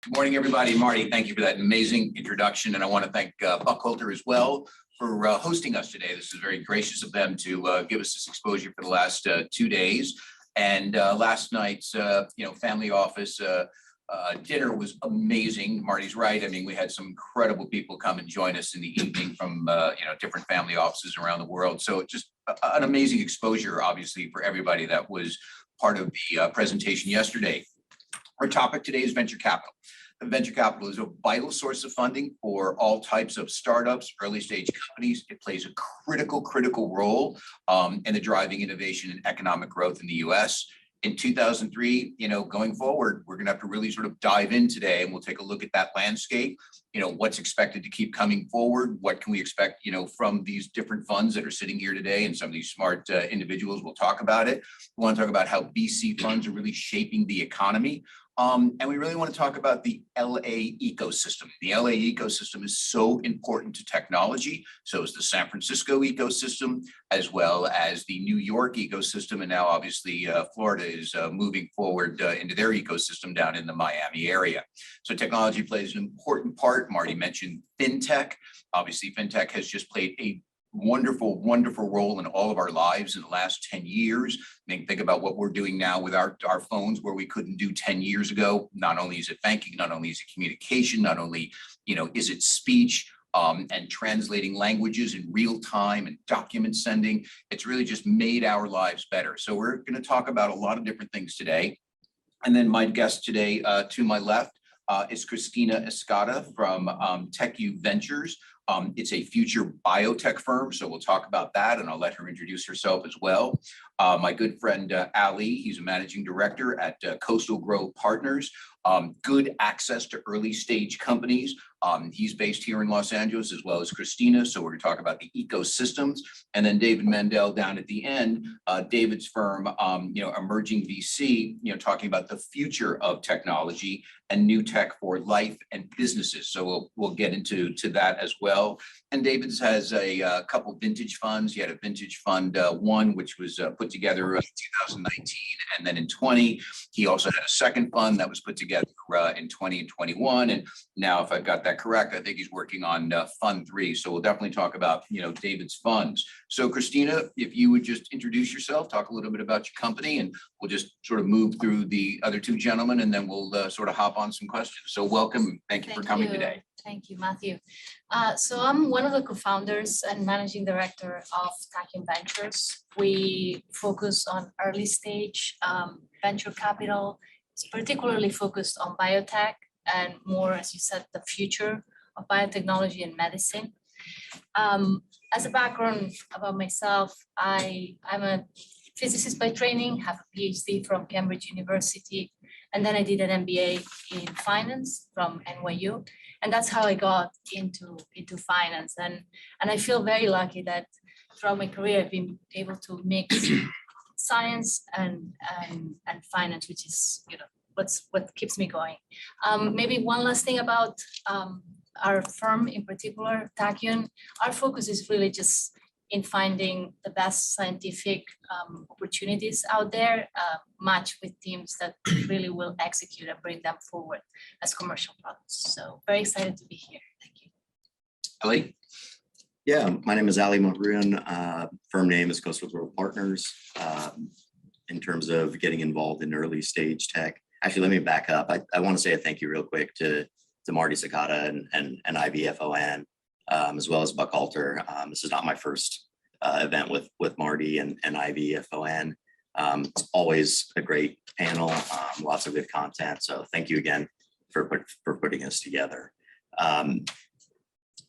Good morning, everybody. Marty, thank you for that amazing introduction. And I want to thank Buckhalter as well for hosting us today. This is very gracious of them to give us this exposure for the last 2 days. And last night's family office dinner was amazing. Marty's right. I mean, we had some incredible people come and join us in the evening from different family offices around the world. So just an amazing exposure, obviously, for everybody that was part of the presentation yesterday. Our topic today is venture capital. Venture capital is a vital source of funding for all types of startups, early stage companies. It plays a critical role in the driving innovation and economic growth in the US. In 2003, going forward, we're going to have to really sort of dive in today, and we'll take a look at that landscape. What's expected to keep coming forward? What can we expect, from these different funds that are sitting here today, and some of these smart individuals will talk about it. We want to talk about how VC funds are really shaping the economy. And we really want to talk about the LA ecosystem. The LA ecosystem is so important to technology. So is the San Francisco ecosystem, as well as the New York ecosystem. And now obviously Florida is moving forward into their ecosystem down in the Miami area. So technology plays an important part. Marty mentioned fintech. Obviously, fintech has just played a wonderful role in all of our lives in the last 10 years. Think about what we're doing now with our phones, where we couldn't do 10 years ago. Not only is it banking, not only is it communication, not only, is it speech and translating languages in real time and document sending. It's really just made our lives better. So we're going to talk about a lot of different things today. And then my guest today to my left is Cristina Escoda from Tachyon Ventures. It's a future biotech firm, so we'll talk about that, and I'll let her introduce herself as well. My good friend Ali, he's a managing director at Coastal Grove Partners. Good access to early stage companies. He's based here in Los Angeles, as well as Cristina. So we're going to talk about the ecosystems. And then David Mandel down at the end, David's firm, Emerging VC, talking about the future of technology and new tech for life and businesses. So we'll get into that as well. And David's has a couple vintage funds. He had a vintage fund one, which was put together in 2019, and then in 20. He also had a second fund that was put together in 20 and 21. And now, if I've got that correct, I think he's working on fund 3. So we'll definitely talk about, David's funds. So Cristina, if you would just introduce yourself, talk a little bit about your company, and we'll just sort of move through the other two gentlemen, and then we'll sort of hop on some questions. So welcome. Thank you for coming today. Thank you, Matthew. So I'm one of the co-founders and managing director of Tachyon Ventures. We focus on early stage venture capital. It's particularly focused on biotech and more, as you said, the future of biotechnology and medicine. As a background about myself, I'm a physicist by training, have a PhD from Cambridge University, and then I did an MBA in finance from NYU. And that's how I got into finance. And I feel very lucky that throughout my career, I've been able to mix science and finance, which is, what keeps me going. Maybe one last thing about our firm in particular, Tachyon. Our focus is really just in finding the best scientific opportunities out there, matched with teams that really will execute and bring them forward as commercial products. So very excited to be here. Thank you. Ali? Yeah, my name is Mahrouyan. Firm name is Coastal Grove Partners. In terms of getting involved in early stage tech, actually, let me back up. I want to say a thank you real quick to Marty Sakata and IvyFON. As well as Buckhalter. This is not my first event with Marty and IvyFON. It's always a great panel, lots of good content. So thank you again for putting this together.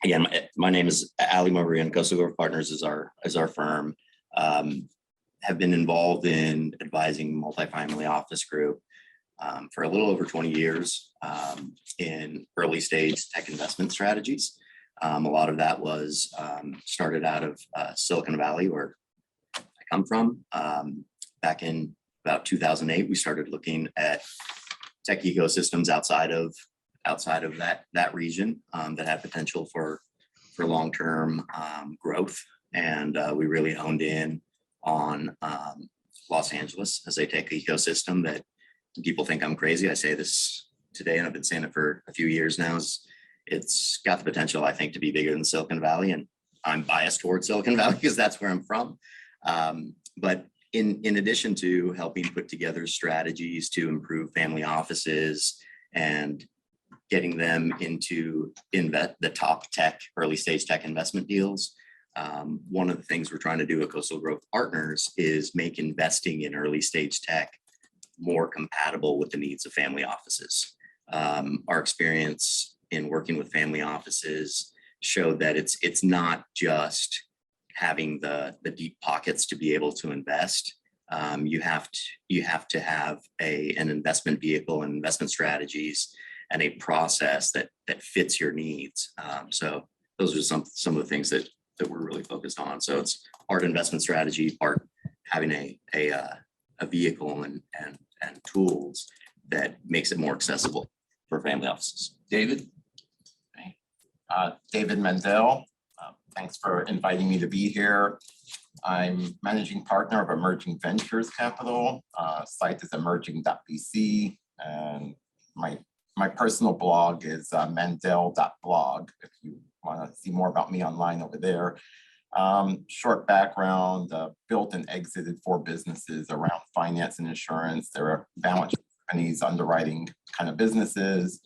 Again, my name is Mahrouyan. Coastal Grove Partners is our firm. Have been involved in advising multifamily office group for a little over 20 years in early stage tech investment strategies. A lot of that was started out of Silicon Valley, where I come from. Back in about 2008, we started looking at tech ecosystems outside of that region that had potential for long-term growth, and we really honed in on Los Angeles as a tech ecosystem that people think I'm crazy. I say this today, and I've been saying it for a few years now, is it's got the potential, I think, to be bigger than Silicon Valley. And I'm biased towards Silicon Valley because that's where I'm from. But in addition to helping put together strategies to improve family offices and getting them into the top tech, early stage tech investment deals, one of the things we're trying to do at Coastal Growth Partners is make investing in early stage tech more compatible with the needs of family offices. Our experience in working with family offices showed that it's not just having the deep pockets to be able to invest. You have to have an investment vehicle and investment strategies and a process that fits your needs. So those are some of the things that we're really focused on. So it's part investment strategy, part having a vehicle and tools that makes it more accessible for family offices. David? David Mandel. Thanks for inviting me to be here. I'm managing partner of Emerging Ventures Capital. Site is emerging.vc, and my personal blog is mandel.blog if you want to see more about me online over there. Short background, built and exited 4 businesses around finance and insurance. There are balance sheet companies, underwriting kind of businesses.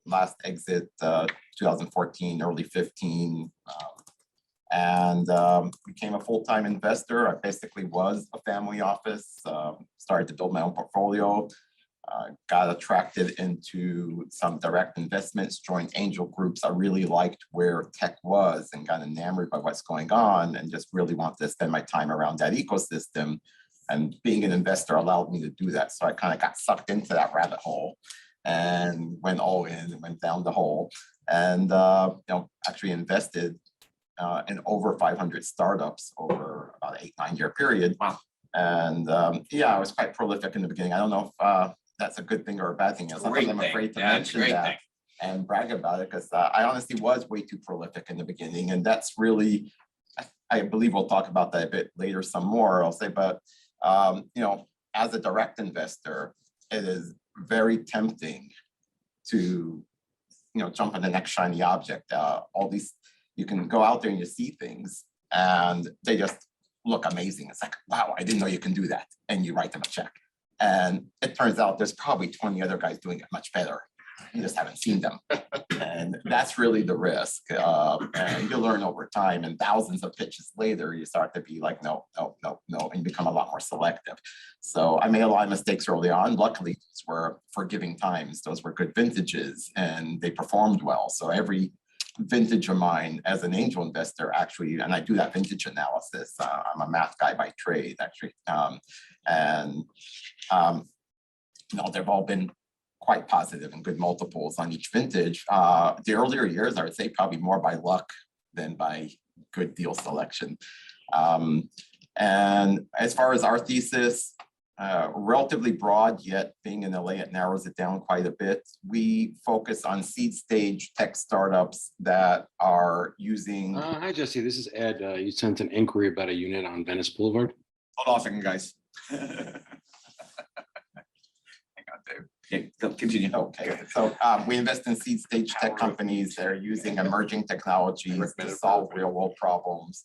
Last exit 2014, early 15, and became a full-time investor. I basically was a family office, started to build my own portfolio, got attracted into some direct investments, joined angel groups. I really liked where tech was and got enamored by what's going on and just really wanted to spend my time around that ecosystem. And being an investor allowed me to do that. So I kind of got sucked into that rabbit hole and went all in and went down the hole, and actually invested in over 500 startups over about an 8-9 year period. Wow. And I was quite prolific in the beginning. I don't know if that's a good thing or a bad thing. Sometimes I'm afraid to mention that and brag about it, because I honestly was way too prolific in the beginning, and that's really, I believe we'll talk about that a bit later some more, I'll say, but as a direct investor, it is very tempting to jump on the next shiny object. All these, you can go out there and you see things and they just look amazing. It's like, wow, I didn't know you can do that. And you write them a check. And it turns out there's probably 20 other guys doing it much better. You just haven't seen them. And that's really the risk. And you learn over time, and thousands of pitches later, you start to be like, no, and you become a lot more selective. So I made a lot of mistakes early on. Luckily, those were forgiving times. Those were good vintages and they performed well. So every vintage of mine as an angel investor, actually, and I do that vintage analysis. I'm a math guy by trade, actually. They've all been quite positive and good multiples on each vintage. The earlier years, I would say probably more by luck than by good deal selection. And as far as our thesis, relatively broad, yet being in LA, it narrows it down quite a bit. We focus on seed stage tech startups that are using... Hi, Jesse, this is Ed. You sent an inquiry about a unit on Venice Boulevard. Hold on a second, guys. Okay, continue. Okay, so we invest in seed stage tech companies that are using emerging technologies to solve real world problems.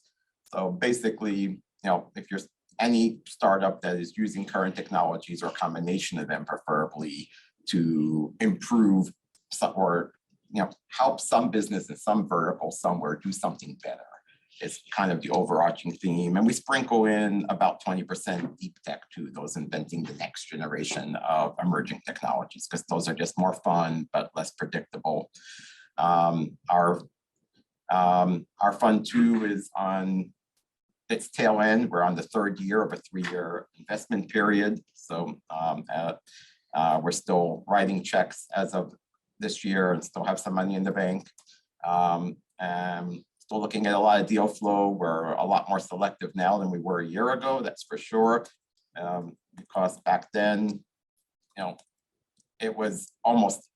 So basically, if you're any startup that is using current technologies or a combination of them, preferably, to improve or help some business in some vertical somewhere do something better, is kind of the overarching theme. And we sprinkle in about 20% deep tech to those inventing the next generation of emerging technologies, because those are just more fun but less predictable. Our fund 2 is on its tail end. We're on the 3rd year of a 3-year investment period. So we're still writing checks as of this year and still have some money in the bank. And still looking at a lot of deal flow. We're a lot more selective now than we were a year ago, that's for sure. Because back then, it was almost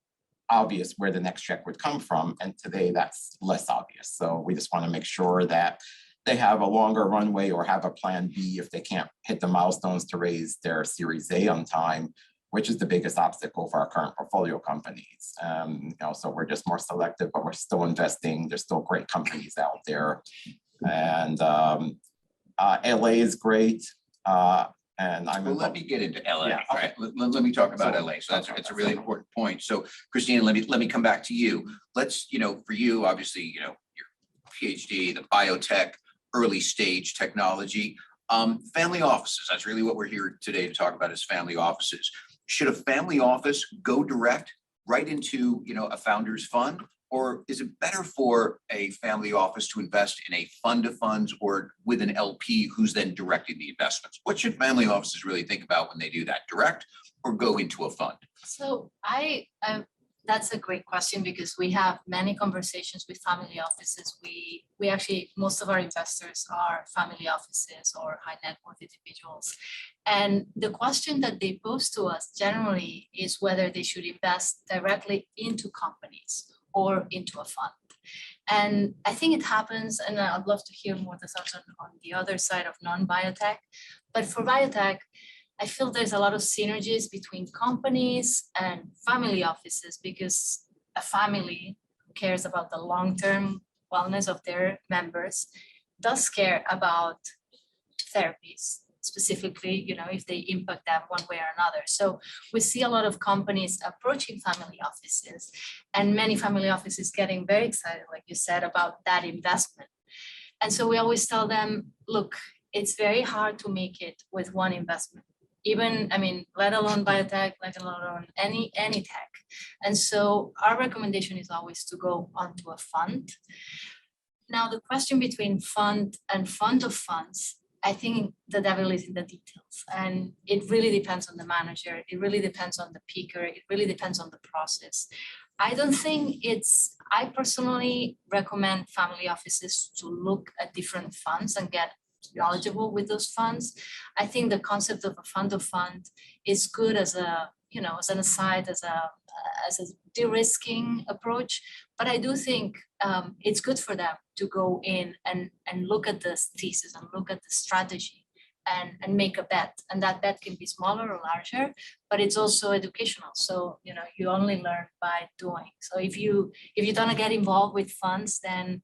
obvious where the next check would come from. And today that's less obvious. So we just want to make sure that they have a longer runway or have a plan B if they can't hit the milestones to raise their Series A on time. which is the biggest obstacle for our current portfolio companies. So we're just more selective, but we're still investing. There's still great companies out there. And LA is great. And I'm Well, let me get into LA, Yeah, all right? Let me talk about LA. So it's a really important point. So Christina, let me come back to you. Let's, for you, obviously, your PhD, the biotech, early stage technology, family offices. That's really what we're here today to talk about is family offices. Should a family office go direct right into, a founder's fund? Or is it better for a family office to invest in a fund of funds or with an LP who's then directing the investments? What should family offices really think about when they do that? Direct or go into a fund? So that's a great question because we have many conversations with family offices. We actually, most of our investors are family offices or high net worth individuals. And the question that they pose to us generally is whether they should invest directly into companies or into a fund. And I think it happens, and I'd love to hear more thoughts on the other side of non-biotech. But for biotech, I feel there's a lot of synergies between companies and family offices because a family who cares about the long-term wellness of their members does care about therapies, specifically, if they impact them one way or another. So we see a lot of companies approaching family offices and many family offices getting very excited, like you said, about that investment. And so we always tell them, look, it's very hard to make it with one investment. Let alone biotech, let alone any tech. And so our recommendation is always to go onto a fund. Now, the question between fund and fund of funds, I think the devil is in the details, and it really depends on the manager. It really depends on the picker. It really depends on the process. I personally recommend family offices to look at different funds and get knowledgeable with those funds. I think the concept of a fund of fund is good as as an aside, as a de-risking approach. But I do think it's good for them to go in and look at the thesis and look at the strategy and make a bet. And that bet can be smaller or larger, but it's also educational. So, you only learn by doing. So if you don't get involved with funds, then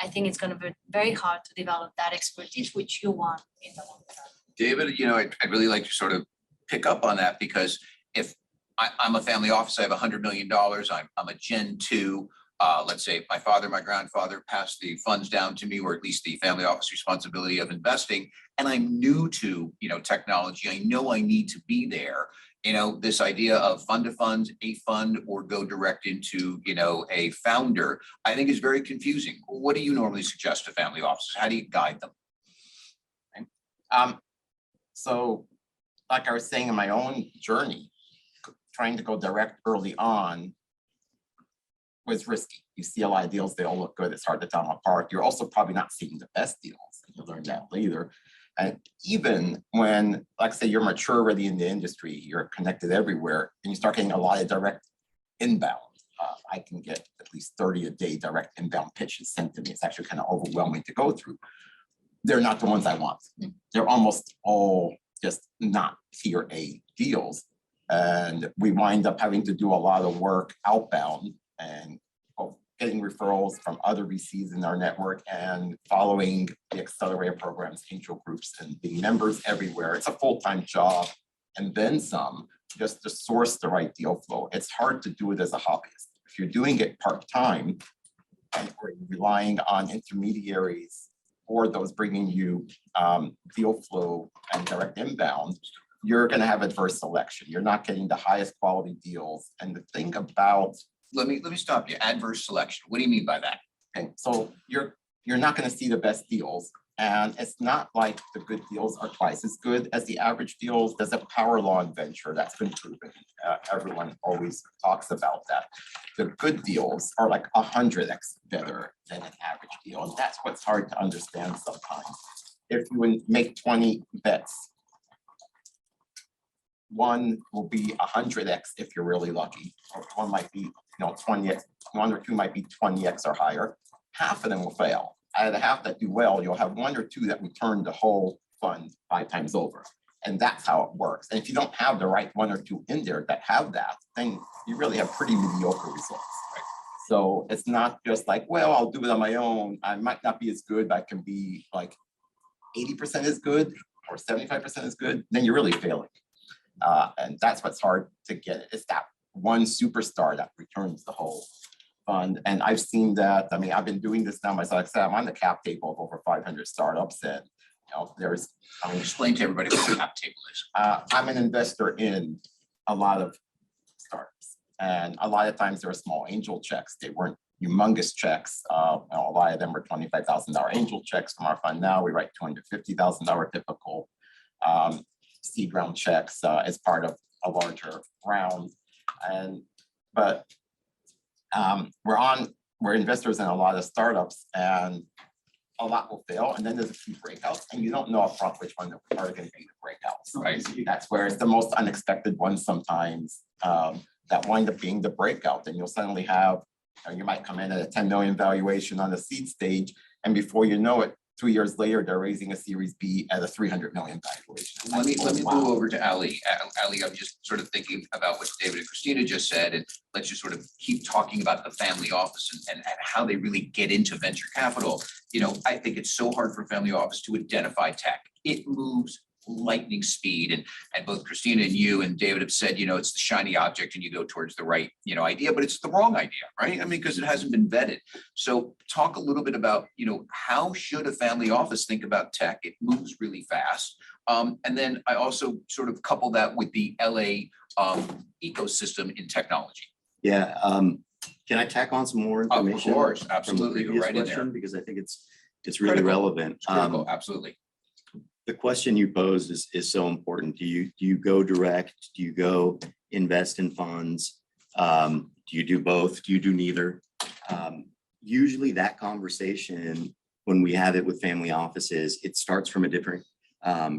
I think it's going to be very hard to develop that expertise, which you want in the long term. David, I'd really like to sort of pick up on that because if I'm a family office, I have $100 million, I'm a Gen 2, let's say my father, my grandfather passed the funds down to me, or at least the family office responsibility of investing, and I'm new to, technology. I know I need to be there. This idea of fund of funds, a fund, or go direct into, a founder, I think is very confusing. What do you normally suggest to family offices? How do you guide them? So like I was saying in my own journey, trying to go direct early on was risky. You see a lot of deals, they all look good. It's hard to tell them apart. You're also probably not seeing the best deals. And you'll learn that later. And even when, like say, you're mature already in the industry, you're connected everywhere, and you start getting a lot of direct inbound. I can get at least 30 a day direct inbound pitches sent to me. It's actually kind of overwhelming to go through. They're not the ones I want. They're almost all just not tier A deals. And we wind up having to do a lot of work outbound and getting referrals from other VCs in our network and following the accelerator programs, angel groups, and being members everywhere. It's a full-time job and then some, just to source the right deal flow. It's hard to do it as a hobbyist. If you're doing it part-time and or relying on intermediaries or those bringing you deal flow and direct inbound, you're going to have adverse selection. You're not getting the highest quality deals. And the thing about Let me stop you. Adverse selection. What do you mean by that? okay, so you're not going to see the best deals, and it's not like the good deals are twice as good as the average deals. There's a power law in venture that's been proven. Everyone always talks about that. The good deals are like 100x better than an average deal, and that's what's hard to understand sometimes. If you make 20 bets, one will be 100x if you're really lucky, or one might be 20x, one or two might be 20x or higher. Half of them will fail. Out of the half that do well, you'll have one or two that will turn the whole fund 5 times over. And that's how it works. And if you don't have the right one or two in there that have that, then you really have pretty mediocre results. Right? So it's not just like, well, I'll do it on my own. I might not be as good, but I can be like 80% is good or 75% is good, then you're really failing. And that's what's hard to get. It's that one superstar that returns the whole fund. And I've seen that. I mean, I've been doing this now myself. Like I said, I'm on the cap table of over 500 startups. And there's Explain to everybody what the cap table is. I'm an investor in a lot of startups. And a lot of times there are small angel checks. They weren't humongous checks. A lot of them were $25,000 angel checks from our fund. Now we write $250,000 typical seed round checks as part of a larger round. But we're investors in a lot of startups, and a lot will fail, and then there's a few breakouts, and you don't know upfront which one are going to be the breakouts. Right? That's where it's the most unexpected ones sometimes that wind up being the breakout. And you'll suddenly have, you might come in at a 10 million valuation on the seed stage, and before you know it, 2 years later, they're raising a Series B at a 300 million valuation. Let me move over to Ali. Ali, I'm just sort of thinking about what David and Cristina just said, and let's just sort of keep talking about the family office and how they really get into venture capital. I think it's so hard for family office to identify tech. It moves lightning speed, and both Cristina and you and David have said, it's the shiny object and you go towards the right, idea, but it's the wrong idea, right? I mean, because it hasn't been vetted. So talk a little bit about, how should a family office think about tech? It moves really fast. And then I also sort of couple that with the LA ecosystem in technology. Yeah. Can I tack on some more information? Of course, from the absolutely. Go previous right in question? there. Because I think it's really Critical. relevant. It's critical, absolutely. The question you posed is so important. Do you go direct? Do you go invest in funds? Do you do both? Do you do neither? Usually that conversation, when we have it with family offices, it starts from a different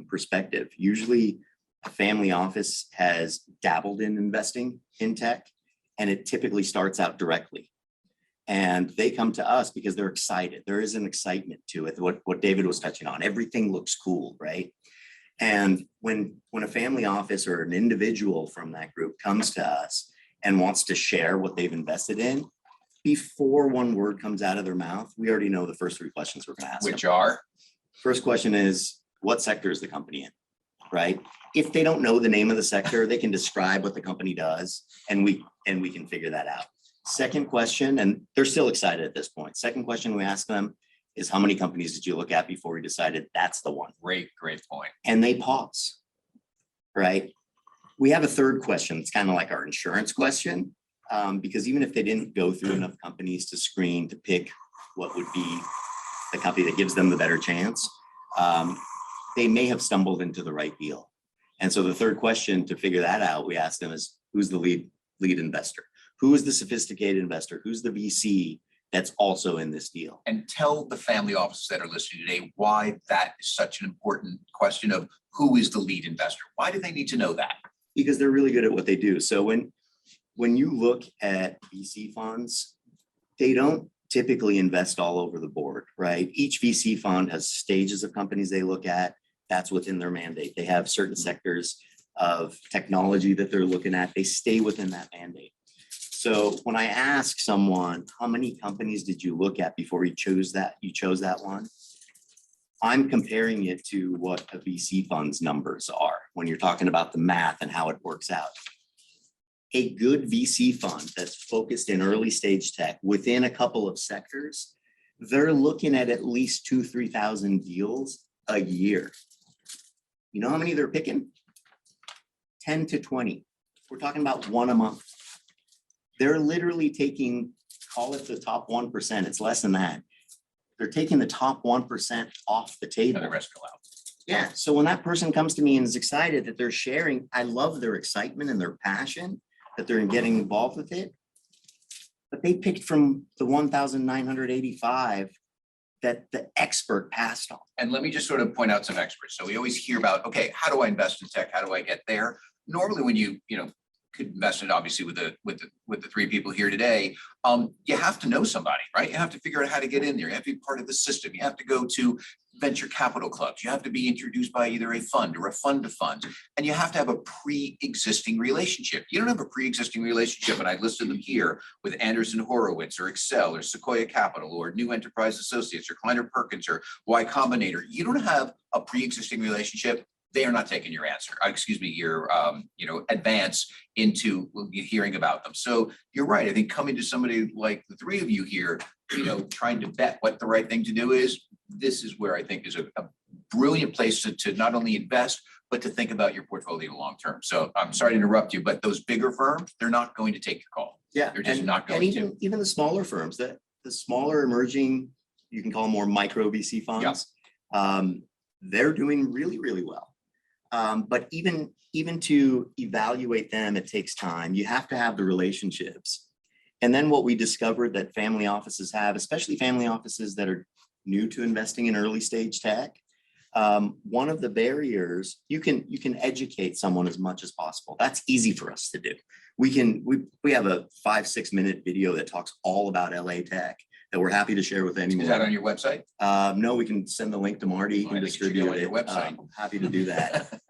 perspective. Usually a family office has dabbled in investing in tech, and it typically starts out directly. And they come to us because they're excited. There is an excitement to it. What David was touching on, everything looks cool, right? And when a family office or an individual from that group comes to us and wants to share what they've invested in, before one word comes out of their mouth, we already know the first three questions we're going to ask. Which are? First question is, what sector is the company in, right? If they don't know the name of the sector, they can describe what the company does, and we can figure that out. Second question, and they're still excited at this point. Second question we ask them is, how many companies did you look at before you decided that's the one? Great point. And they pause, right? We have a third question. It's kind of like our insurance question, because even if they didn't go through enough companies to screen to pick what would be the company that gives them the better chance, they may have stumbled into the right deal. And so the third question to figure that out, we ask them is, who's the lead investor? Who is the sophisticated investor? Who's the VC that's also in this deal? And tell the family offices that are listening today why that is such an important question of who is the lead investor. Why do they need to know that? Because they're really good at what they do. So when you look at VC funds, they don't typically invest all over the board, right? Each VC fund has stages of companies they look at. That's within their mandate. They have certain sectors of technology that they're looking at. They stay within that mandate. So when I ask someone, how many companies did you look at before you chose that one? I'm comparing it to what a VC fund's numbers are when you're talking about the math and how it works out. A good VC fund that's focused in early stage tech within a couple of sectors, they're looking at least 2,000-3,000 deals a year. You know how many they're picking? 10 to 20. We're talking about one a month. They're literally taking, call it the top 1%. It's less than that. They're taking the top 1% off the table. And the rest go out. Yeah. So when that person comes to me and is excited that they're sharing, I love their excitement and their passion that they're getting involved with it. But they picked from the 1,985 that the expert passed on. And let me just sort of point out some experts. So we always hear about, okay, how do I invest in tech? How do I get there? Normally when you could invest in, obviously with the three people here today, you have to know somebody, right? You have to figure out how to get in there. You have to be part of the system. You have to go to venture capital clubs. You have to be introduced by either a fund or a fund of funds, and you have to have a pre-existing relationship. You don't have a pre-existing relationship, and I listed them here with Anderson Horowitz or Excel or Sequoia Capital or New Enterprise Associates or Kleiner Perkins or Y Combinator. You don't have a pre-existing relationship. They are not taking your answer, your advance into hearing about them. So you're right. I think coming to somebody like the three of you here, trying to bet what the right thing to do is, this is where I think is a brilliant place to not only invest, but to think about your portfolio long term. So I'm sorry to interrupt you, but those bigger firms, they're not going to take your call. Yeah, They're just and- not going and to. even the smaller firms, the smaller emerging, you can call them more micro VC funds. They're doing really, really well. But even to evaluate them, it takes time. You have to have the relationships. And then what we discovered that family offices have, especially family offices that are new to investing in early stage tech, one of the barriers, you can educate someone as much as possible. That's easy for us to do. We have a 5-6 minute video that talks all about LA tech that we're happy to share with anyone. Is that on your website? No, we can send the link to Marty. He Well, I can think it should go distribute on it. your website. Happy to do that.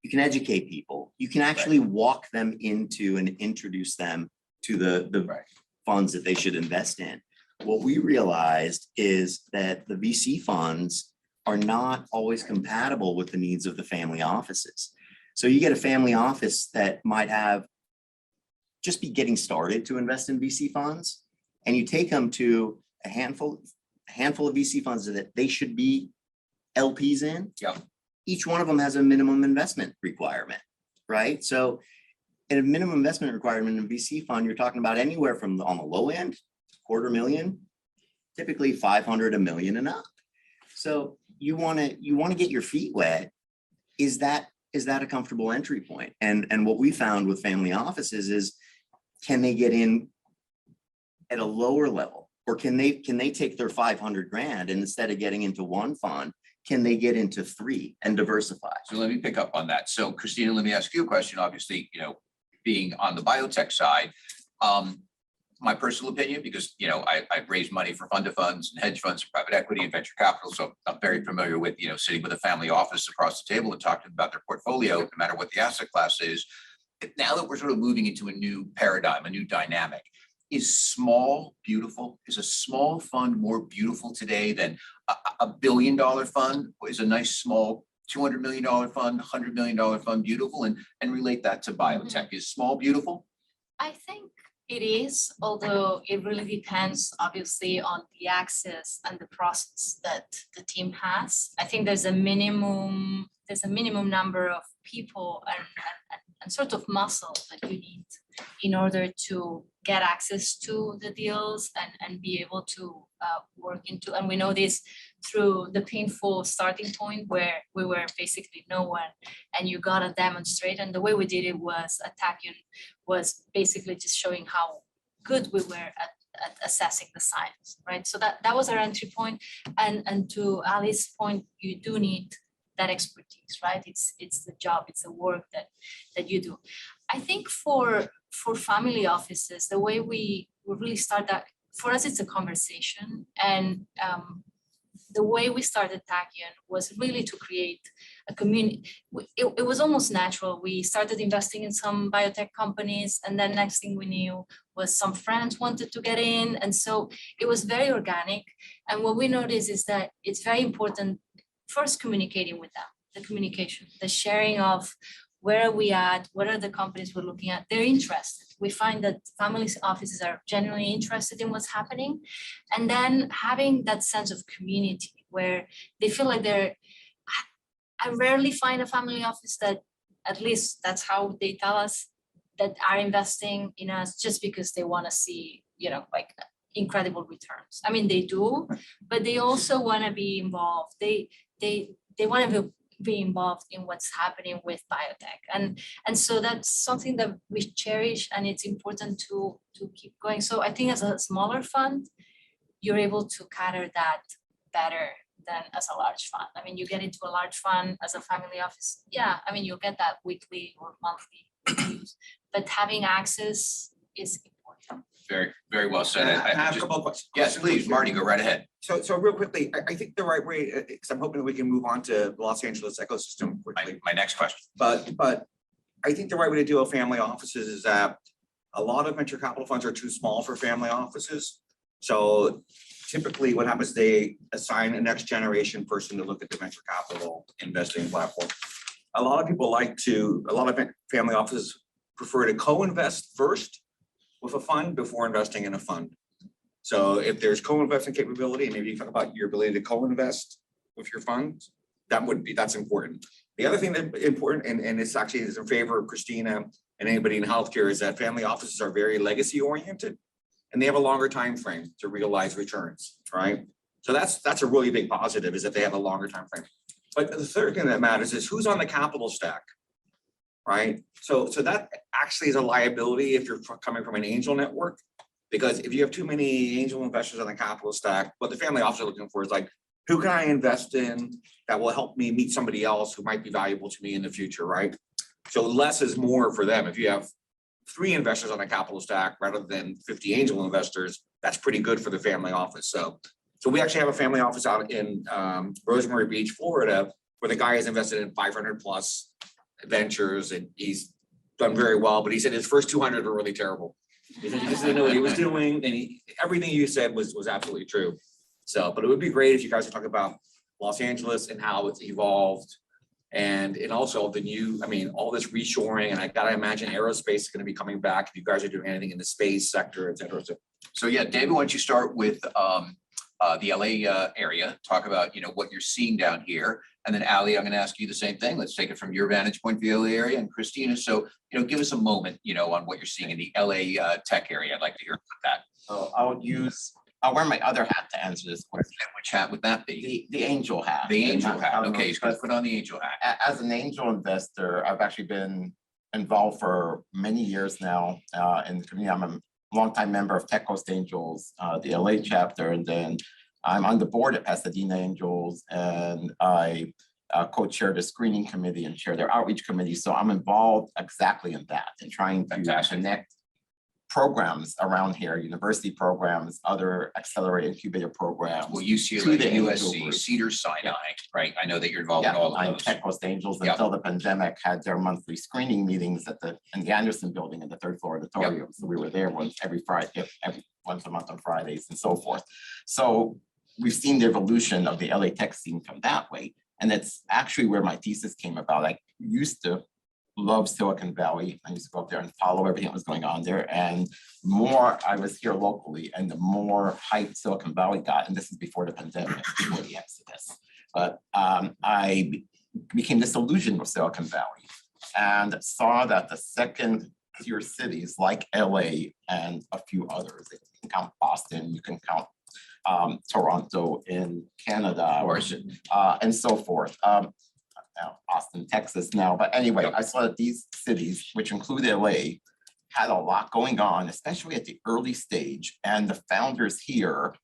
You can educate people. You can actually walk them into and introduce them to the Right. funds that they should invest in. What we realized is that the VC funds are not always compatible with the needs of the family offices. So you get a family office that might have just be getting started to invest in VC funds, and you take them to a handful of VC funds that they should be LPs in. Yeah. Each one of them has a minimum investment requirement, right? So at a minimum investment requirement in a VC fund, you're talking about anywhere from on the low end, $250,000, typically 500, $1 million and up. So you want to get your feet wet. Is that a comfortable entry point? And what we found with family offices is, can they get in at a lower level, or can they take their 500 grand and instead of getting into one fund, can they get into 3 and diversify? So let me pick up on that. So Cristina, let me ask you a question. Obviously, being on the biotech side, my personal opinion, because I've raised money for fund of funds and hedge funds, private equity and venture capital. So I'm very familiar with, sitting with a family office across the table and talking about their portfolio, no matter what the asset class is. Now that we're sort of moving into a new paradigm, a new dynamic, is a small fund more beautiful today than a $1 billion fund? Is a nice small $200 million fund, $100 million fund beautiful? And relate that to biotech. Is small beautiful? I think it is, although it really depends obviously on the access and the process that the team has. I think there's a minimum number of people and sort of muscle that you need in order to get access to the deals and be able to work into. And we know this through the painful starting point where we were basically no one and you got to demonstrate. And the way we did it was at Tachyon was basically just showing how good we were at assessing the science, right? So that was our entry point. And to Ali's point, you do need that expertise, right? It's the job, it's the work that you do. I think for family offices, the way we really start that, for us, it's a conversation. And the way we started Tachyon was really to create a community. It was almost natural. We started investing in some biotech companies, and then next thing we knew was some friends wanted to get in. And so it was very organic. And what we noticed is that it's very important first communicating with them, the communication, the sharing of where are we at, what are the companies we're looking at, they're interested. We find that family offices are genuinely interested in what's happening. And then having that sense of community where they feel like I rarely find a family office that, at least that's how they tell us, that are investing in us just because they want to see, like incredible returns. I mean, they do, but they also want to be involved. They want to be involved in what's happening with biotech. And so that's something that we cherish, and it's important to keep going. So I think as a smaller fund, you're able to cater that better than as a large fund. I mean, you get into a large fund as a family office, yeah, I mean, you'll get that weekly or monthly reviews, but having access is important. Very, very well said. I have a just- couple of questions. Yes, please, Marty, go right ahead. So real quickly, I think the right way, because I'm hoping we can move on to Los Angeles ecosystem quickly. My next question. But I think the right way to deal with family offices is that a lot of venture capital funds are too small for family offices. So typically what happens, they assign a next generation person to look at the venture capital investing platform. A lot of family offices prefer to co-invest first with a fund before investing in a fund. So if there's co-investment capability, and maybe you talk about your ability to co-invest with your funds, that's important. The other thing that's important, and it's actually is in favor of Cristina and anybody in healthcare, is that family offices are very legacy oriented and they have a longer time frame to realize returns, right? So that's a really big positive, is that they have a longer time frame. But the third thing that matters is who's on the capital stack, right? So that actually is a liability if you're coming from an angel network, because if you have too many angel investors on the capital stack, what the family office are looking for is like, who can I invest in that will help me meet somebody else who might be valuable to me in the future, right? So less is more for them. If you have 3 investors on a capital stack rather than 50 angel investors, that's pretty good for the family office. So we actually have a family office out in Rosemary Beach, Florida, where the guy has invested in 500 plus ventures and he's done very well, but he said his first 200 were really terrible. He said he just didn't know what he was doing, and everything you said was absolutely true. So, but it would be great if you guys could talk about Los Angeles and how it's evolved. And also the new, all this reshoring, and I gotta imagine aerospace is gonna be coming back if you guys are doing anything in the space sector, et cetera. So yeah, David, why don't you start with the LA area, talk about, what you're seeing down here. And then Ali, I'm going to ask you the same thing. Let's take it from your vantage point for the LA area, and Cristina. So, give us a moment, on what you're seeing in the LA tech area. I'd like to hear about that. So I'll wear my other hat to answer this question. Which hat would that be? The angel hat. The angel hat. I don't know, Okay, he's going to put on the angel hat. As an angel investor, I've actually been involved for many years now in the community. I'm a longtime member of Tech Coast Angels, the LA chapter, and then I'm on the board at Pasadena Angels, and I co-chair the screening committee and chair their outreach committee. So I'm involved exactly in that and trying to Fantastic. connect programs around here, university programs, other accelerated incubator programs. Well, to UCLA, the angel USC, group. Cedars-Sinai, right? I know that you're involved in Yeah, all of I'm those. Tech Coast Angels Yeah. until the pandemic had their monthly screening meetings in the Anderson building in the 3rd floor auditorium. So we were there once a month on Fridays and so forth. So we've seen the evolution of the LA tech scene from that way. And it's actually where my thesis came about. I used to love Silicon Valley. I used to go up there and follow everything that was going on there. And the more I was here locally and the more hype Silicon Valley got, and this is before the pandemic, before the exodus. But I became disillusioned with Silicon Valley and saw that the second tier cities like LA and a few others, you can count Boston, you can count Toronto in Canada, and so forth. Austin, Texas now, but anyway, I saw that these cities, which include LA, had a lot going on, especially at the early stage, and the founders here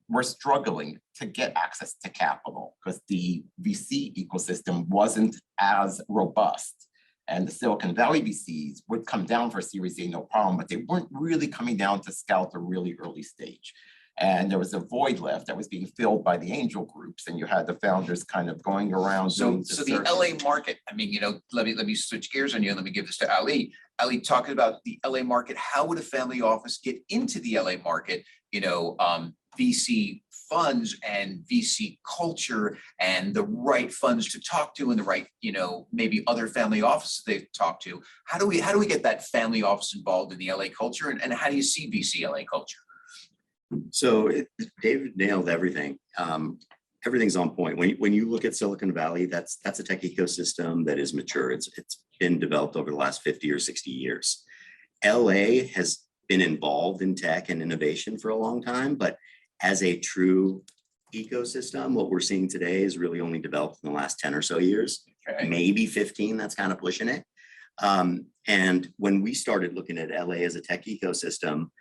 were struggling to get access to capital because the VC ecosystem wasn't as robust. And the Silicon Valley VCs would come down for Series A, no problem, but they weren't really coming down to scout the really early stage. And there was a void left that was being filled by the angel groups, and you had the founders kind of going around. So doing the search. LA market, let me switch gears on you. Let me give this to Ali. Ali, talking about the LA market, how would a family office get into the LA market? VC funds and VC culture and the right funds to talk to and the right, maybe other family offices they talk to. How do we get that family office involved in the LA culture, and how do you see VC LA culture? So David nailed everything. Everything's on point. When you look at Silicon Valley, that's a tech ecosystem that is mature. It's been developed over the last 50 or 60 years. LA has been involved in tech and innovation for a long time, but as a true ecosystem, what we're seeing today is really only developed in the last 10 or so years, maybe 15, that's kind of pushing it. And when we started looking at LA as a tech ecosystem,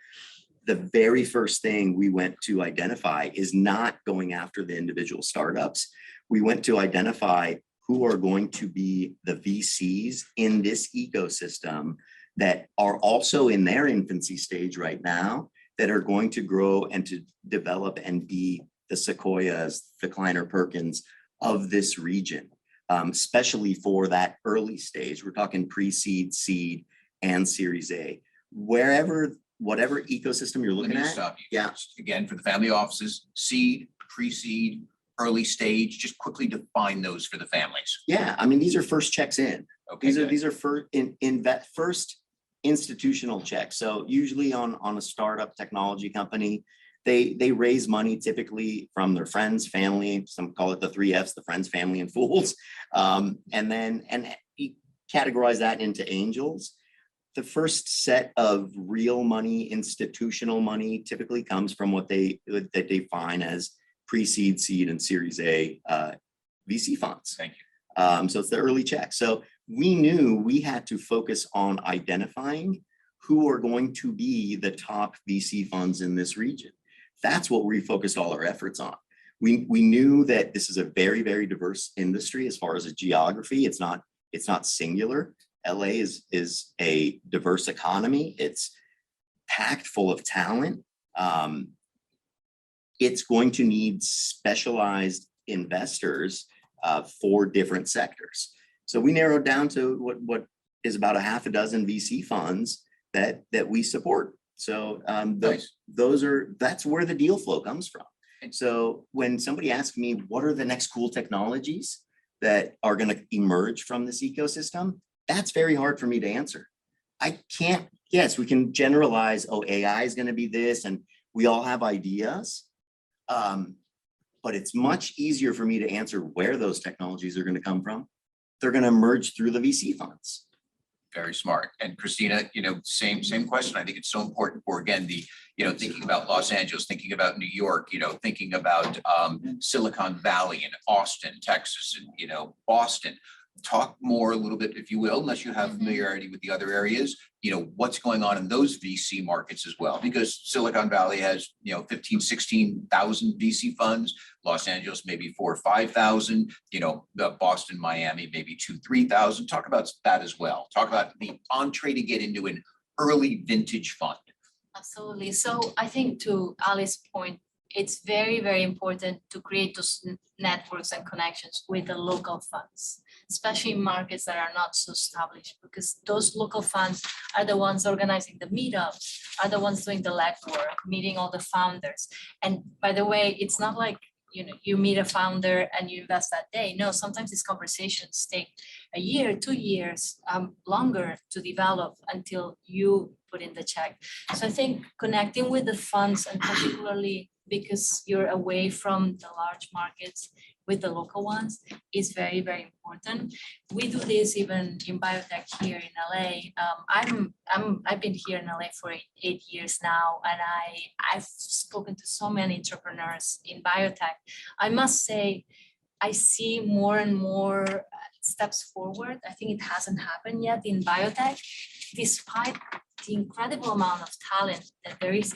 the very first thing we went to identify is not going after the individual startups. We went to identify who are going to be the VCs in this ecosystem that are also in their infancy stage right now that are going to grow and to develop and be the Sequoias, the Kleiner Perkins of this region, especially for that early stage. We're talking pre-seed, seed, and Series A. Whatever ecosystem you're Let looking me at. stop you. Yeah. Again, for the family offices, seed, pre-seed, early stage, just quickly define those for the families. Yeah, I mean, these are first checks in. Okay, good. These are first institutional checks. So usually on a startup technology company, they raise money typically from their friends, family, some call it the 3Fs, the friends, family, and fools. And you categorize that into angels. The first set of real money, institutional money, typically comes from what they define as pre-seed, seed, and Series A VC funds. Thank you. So it's the early check. So we knew we had to focus on identifying who are going to be the top VC funds in this region. That's what we focused all our efforts on. We knew that this is a very, very diverse industry as far as a geography. It's not singular. LA is a diverse economy. It's packed full of talent. It's going to need specialized investors for different sectors. So we narrowed down to what is about a half a dozen VC funds that we support. So Nice. that's where the deal flow comes from. So when somebody asks me, what are the next cool technologies that are going to emerge from this ecosystem? That's very hard for me to answer. I can't, yes, we can generalize, oh, AI is going to be this, and we all have ideas. But it's much easier for me to answer where those technologies are going to come from. They're going to emerge through the VC funds. Very smart. And Cristina, same question. I think it's so important for, again, thinking about Los Angeles, thinking about New York, thinking about Silicon Valley and Austin, Texas, and, Boston. Talk more a little bit, if you will, unless you have familiarity with the other areas, what's going on in those VC markets as well, because Silicon Valley has, 15, 16,000 VC funds, Los Angeles, maybe 4,000 or 5,000, the Boston, Miami, maybe 2,000, 3,000. Talk about that as well. Talk about the entree to get into an early vintage fund. Absolutely. So I think to Ali's point, it's very, very important to create those networks and connections with the local funds, especially in markets that are not so established, because those local funds are the ones organizing the meetups, are the ones doing the legwork, meeting all the founders. And by the way, it's not like, you meet a founder and you invest that day. No, sometimes these conversations take a year, 2 years, longer to develop until you put in the check. So I think connecting with the funds, and particularly because you're away from the large markets with the local ones, is very, very important. We do this even in biotech here in LA. I've been here in LA for 8 years now, and I've spoken to so many entrepreneurs in biotech. I must say, I see more and more steps forward. I think it hasn't happened yet in biotech, despite the incredible amount of talent that there is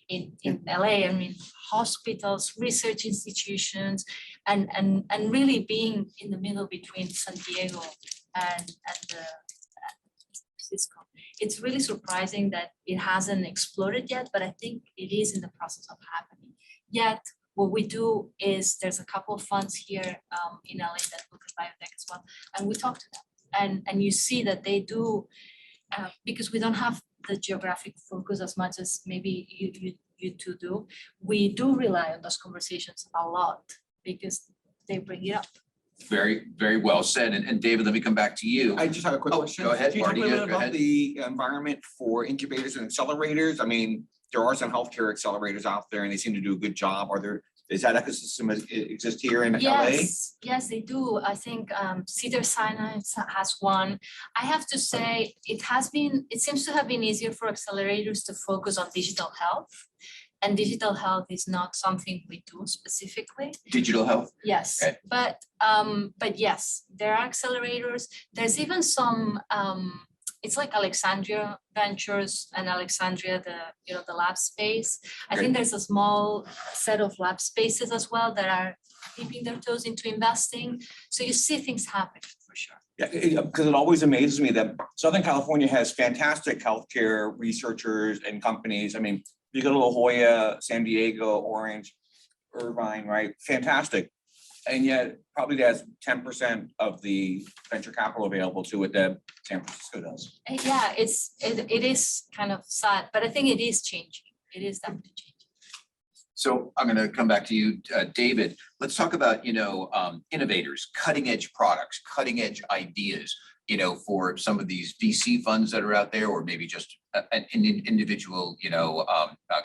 in LA. I mean, hospitals, research institutions, and really being in the middle between San Diego and San Francisco. It's really surprising that it hasn't exploded yet, but I think it is in the process of happening. Yet, what we do is there's a couple of funds here in LA that look at biotech as well, and we talk to them, and you see that they do, because we don't have the geographic focus as much as maybe you two do. We do rely on those conversations a lot because they bring it up. Very, very well said. And David, let me come back to you. I just have a quick question. Go ahead, Can you talk a Marty. little bit Go about ahead. the environment for incubators and accelerators? I mean, there are some healthcare accelerators out there and they seem to do a good job. Does that ecosystem exist here in LA? Yes, they do. I think Cedars-Sinai has one. I have to say, it seems to have been easier for accelerators to focus on digital health. And digital health is not something we do specifically. Digital health? Yes, Okay. but yes, there are accelerators. There's even some, it's like Alexandria Ventures and Alexandria, the lab space. I think there's a small set of lab spaces as well that are dipping their toes into investing. So you see things happening for sure. Yeah, because it always amazes me that Southern California has fantastic healthcare researchers and companies. I mean, you go to La Jolla, San Diego, Orange, Irvine, right? Fantastic. And yet probably has 10% of the venture capital available to it that San Francisco does. Yeah, it is kind of sad, but I think it is changing. It is definitely changing. So I'm going to come back to you, David. Let's talk about, innovators, cutting edge products, cutting edge ideas, for some of these VC funds that are out there, or maybe just an individual,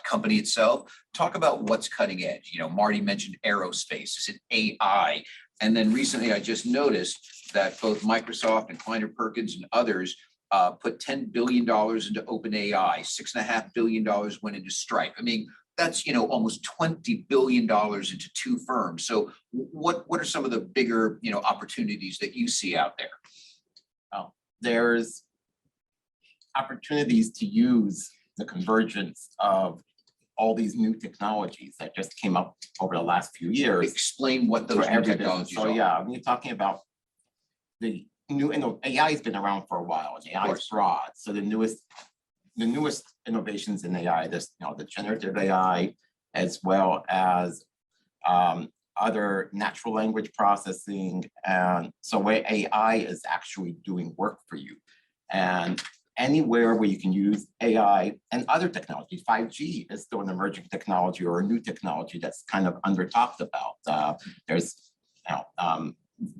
company itself. Talk about what's cutting edge. Marty mentioned aerospace, is it AI? And then recently I just noticed that both Microsoft and Kleiner Perkins and others put $10 billion into OpenAI, $6.5 billion went into Stripe. I mean, that's almost $20 billion into two firms. So what are some of the bigger opportunities that you see out there? There's opportunities to use the convergence of all these new technologies that just came up over the last few years. Explain what those for new every business. technologies So are. yeah, when you're talking about the new, AI has been around for a while, and AI is broad. So the newest innovations in AI, this the generative AI, as well as other natural language processing, and so where AI is actually doing work for you, and anywhere where you can use AI and other technology. 5G is still an emerging technology or a new technology that's kind of under talked about. There's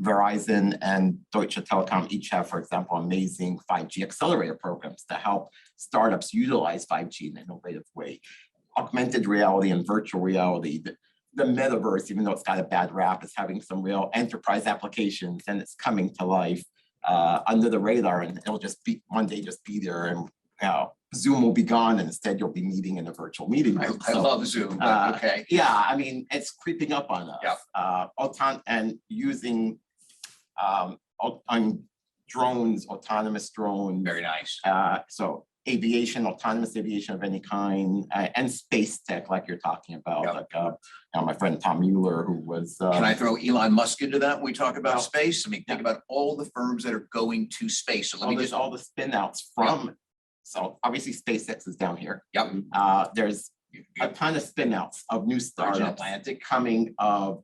Verizon and Deutsche Telekom each have, for example, amazing 5G accelerator programs to help startups utilize 5G in an innovative way. Augmented reality and virtual reality, the metaverse, even though it's got a bad rap, is having some real enterprise applications, and it's coming to life under the radar, and it'll just be one day just be there, and Zoom will be gone, and instead you'll be meeting in a virtual meeting. I love Zoom, but okay. Yeah, I mean, it's creeping up on us. Yep. And using on drones, autonomous drones. Very nice. So aviation, autonomous aviation of any kind, and space tech, like you're talking about. Yep. Like my friend Tom Mueller, who was. Can I throw Elon Musk into that when we talk about Well, space? I mean, think about all the firms that are going to space. So let me just. All the spin outs from. So obviously SpaceX is down here. Yep. There's a ton of spin outs of new Virgin startups Atlantic. coming of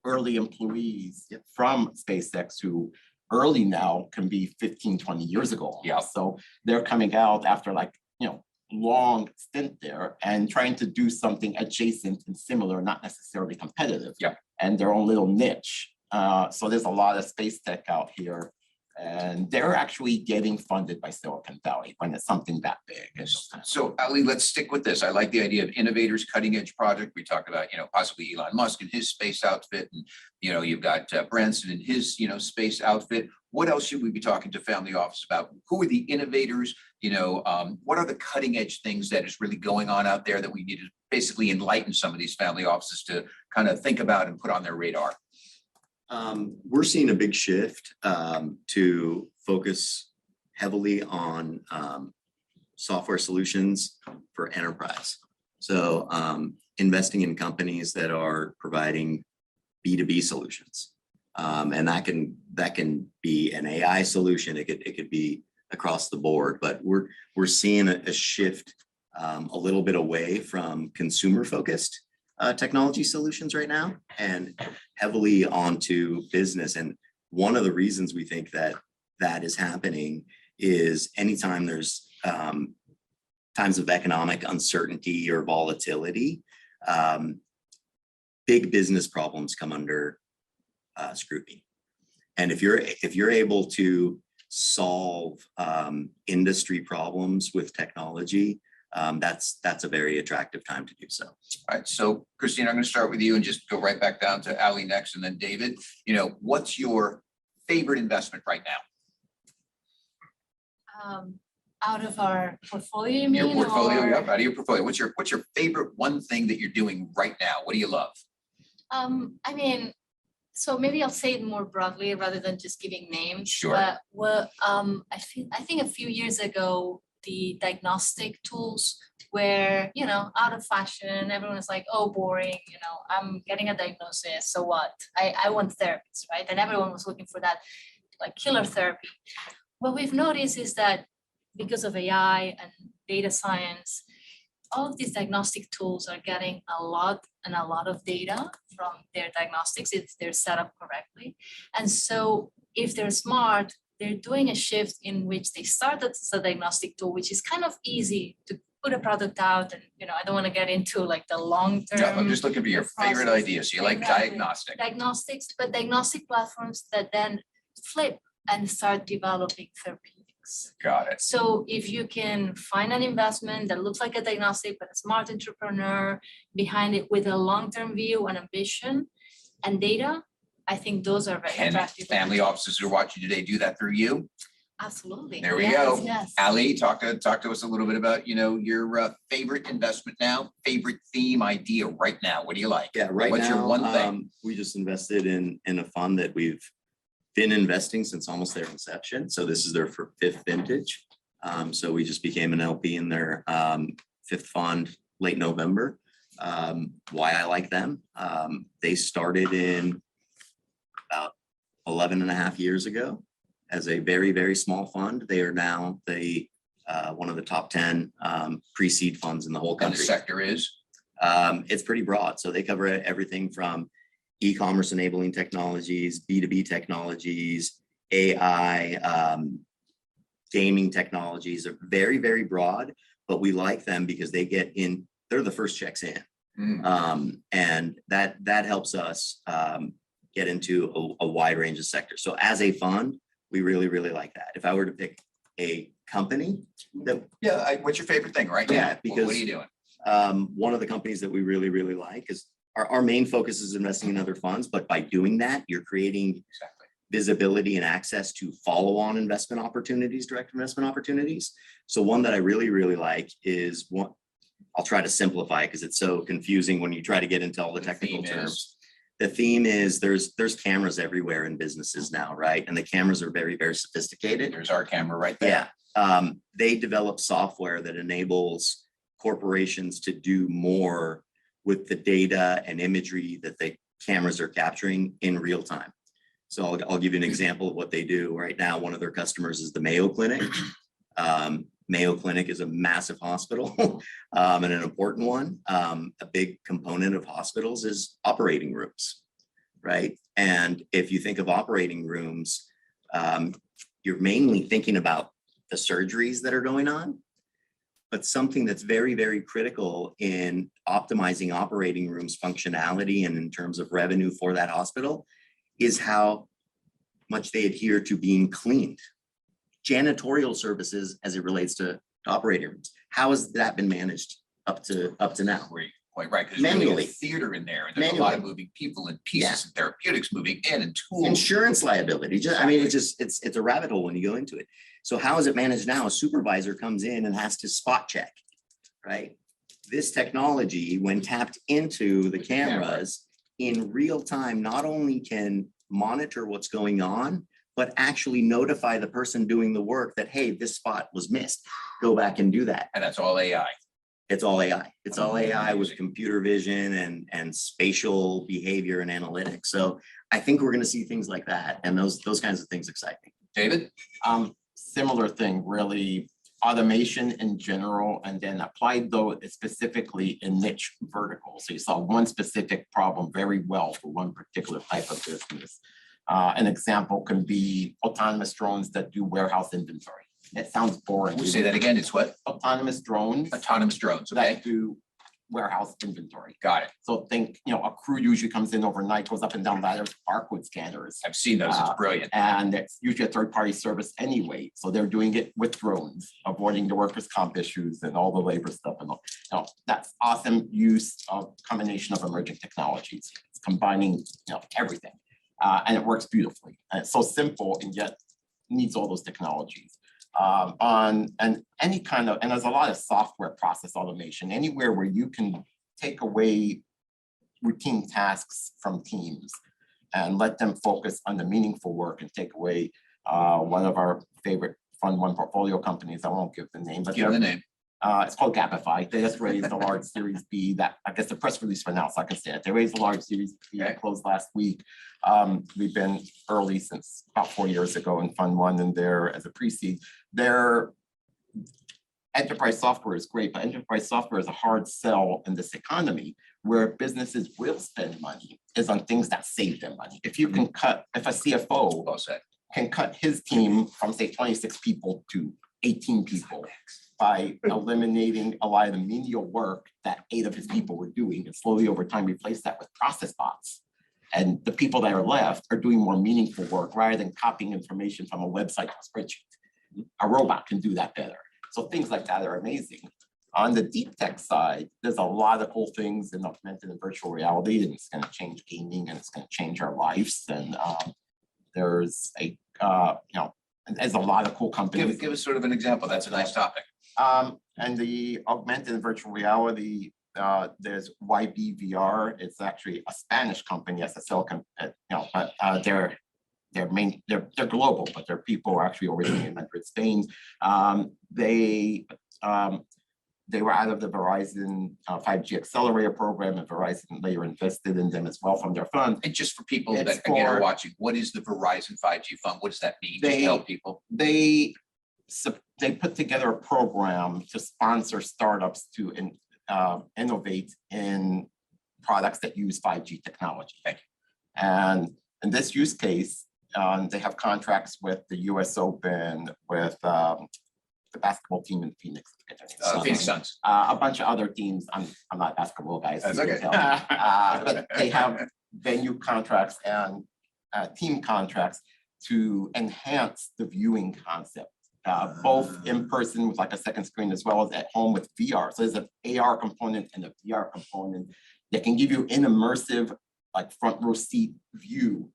early employees from SpaceX who early now can be 15, 20 years ago. Yeah. So they're coming out after long stint there and trying to do something adjacent and similar, not necessarily competitive. Yeah. And their own little niche. So there's a lot of space tech out here, and they're actually getting funded by Silicon Valley when it's something that big. So Ali, let's stick with this. I like the idea of innovators, cutting edge project. We talk about, possibly Elon Musk and his space outfit, and, you've got Branson and his, space outfit. What else should we be talking to family office about? Who are the innovators? What are the cutting edge things that is really going on out there that we need to basically enlighten some of these family offices to kind of think about and put on their radar? We're seeing a big shift to focus heavily on software solutions for enterprise. So investing in companies that are providing B2B solutions. And that can be an AI solution. It could be across the board, but we're seeing a shift a little bit away from consumer focused technology solutions right now and heavily onto business. And one of the reasons we think that is happening is anytime there's times of economic uncertainty or volatility, big business problems come under scrutiny. And if you're able to solve industry problems with technology, that's a very attractive time to do so. All right, so Cristina, I'm going to start with you and just go right back down to Ali next, and then David. What's your favorite investment right now? Out of our portfolio, you mean? Your portfolio, or... yep, out of your portfolio. What's your favorite one thing that you're doing right now? What do you love? I mean, so maybe I'll say it more broadly rather than just giving names. Sure. But I think a few years ago, the diagnostic tools were, out of fashion. Everyone was like, oh, boring, I'm getting a diagnosis, so what? I want therapists, right? And everyone was looking for that. like killer therapy. What we've noticed is that because of AI and data science, all of these diagnostic tools are getting a lot of data from their diagnostics if they're set up correctly. And so if they're smart, they're doing a shift in which they start as a diagnostic tool, which is kind of easy to put a product out. And, I don't want to get into like the long term. Yeah, I'm just looking for your favorite process. ideas. You like Exactly. diagnostic. But diagnostic platforms that then flip and start developing therapeutics. Got it. So if you can find an investment that looks like a diagnostic, but a smart entrepreneur behind it with a long-term view and ambition and data, I think those are very Can attractive. family offices who are watching today do that through you? Absolutely. There we Yes, go. Yes. Ali, talk to us a little bit about, your favorite investment now, favorite theme idea right now. What do you like? Yeah, right What's your now, one thing? we just invested in a fund that we've been investing since almost their inception. So this is their fifth vintage. So we just became an LP in their fifth fund late November. Why I like them? They started in about 11 and a half years ago as a very, very small fund. They are now one of the top 10 pre-seed funds in the whole And the country. sector is? It's pretty broad. So they cover everything from e-commerce enabling technologies, B2B technologies, AI, gaming technologies are very, very broad, but we like them because they get in, they're the first checks in. And that helps us get into a wide range of sectors. So as a fund, we really, really like that. If I were to pick a company that, What's your favorite thing right now? Yeah, because- What are you doing? one of the companies that we really, really like is our main focus is investing in other funds, but by doing that, you're creating Exactly. visibility and access to follow-on investment opportunities, direct investment opportunities. So one that I really, really like is one, I'll try to simplify because it's so confusing when you try to get into all the technical theme terms. is- The theme is there's cameras everywhere in businesses now, right? And the cameras are very, very sophisticated. There's our camera right there. Yeah, they develop software that enables corporations to do more with the data and imagery that the cameras are capturing in real time. So I'll give you an example of what they do. Right now, one of their customers is the Mayo Clinic. Mayo Clinic is a massive hospital and an important one. A big component of hospitals is operating rooms, right? And if you think of operating rooms, you're mainly thinking about the surgeries that are going on. But something that's very, very critical in optimizing operating rooms functionality and in terms of revenue for that hospital is how much they adhere to being cleaned. Janitorial services as it relates to operating rooms. How has that been managed up to now? Quite right, because there's really a Manually. theater in there, and there's a lot of Manually. moving people and pieces and therapeutics moving in and tools. Insurance liability, I mean, it's a rabbit hole when you go into it. So how is it managed now? A supervisor comes in and has to spot check, right? This technology, when tapped into the cameras in real time, not only can monitor what's going on, but actually notify the person doing the work that, hey, this spot was missed. Go back and do that. And that's all AI. It's all AI. It's all AI with Amazing. computer vision and spatial behavior and analytics. So I think we're going to see things like that, and those kinds of things excite me. David? Similar thing, really automation in general, and then applied though specifically in niche verticals. So you solve one specific problem very well for one particular type of business. An example can be autonomous drones that do warehouse inventory. It sounds boring. We'll say that again. It's what? Autonomous drones Autonomous drones, okay? that do warehouse inventory. Got it. So think, a crew usually comes in overnight, goes up and down ladders, barcode scanners. I've seen those. It's brilliant. And it's usually a third-party service anyway. So they're doing it with drones, avoiding the workers' comp issues and all the labor stuff and all. That's awesome use of combination of emerging technologies. It's combining, everything. And it works beautifully. And it's so simple and yet needs all those technologies. And there's a lot of software process automation, anywhere where you can take away routine tasks from teams and let them focus on the meaningful work and take away one of our favorite Fund One portfolio companies. I won't give the name, but Give the name. It's called Gapify. They just raised a large Series B that, I guess the press release for now, so I can say it. They raised a large Series B that closed last week. We've been early since about 4 years ago in Fund 1 and they're as a pre-seed. Their enterprise software is great, but enterprise software is a hard sell in this economy where businesses will spend money is on things that save them money. If you can cut, if a CFO Well said. can cut his team from say 26 people to 18 people by eliminating a lot of the menial work that 8 of his people were doing and slowly over time replace that with process bots. And the people that are left are doing more meaningful work rather than copying information from a website to a spreadsheet. A robot can do that better. So things like that are amazing. On the deep tech side, there's a lot of cool things in augmented and virtual reality, and it's going to change gaming and it's going to change our lives. And there's a, there's a lot of cool companies. Give us sort of an example. That's a nice topic. And the augmented and virtual reality, there's YBVR. It's actually a Spanish company, as a Silicon, but they're global, but their people are actually originated in Madrid, Spain. They were out of the Verizon 5G accelerator program, and Verizon later invested in them as well from their fund. And just for people It's that again are for- watching, what is the Verizon 5G fund? What does that mean? Just They- tell people. They put together a program to sponsor startups to innovate in products that use 5G technology. Thank you. And in this use case, they have contracts with the US Open, with the basketball team in Phoenix. Phoenix Suns. A bunch of other teams. I'm not a basketball guy. So That's you okay. can tell. But they have venue contracts and team contracts to enhance the viewing concept, both in person with like a second screen as well as at home with VR. So there's an AR component and a VR component that can give you an immersive, like front row seat view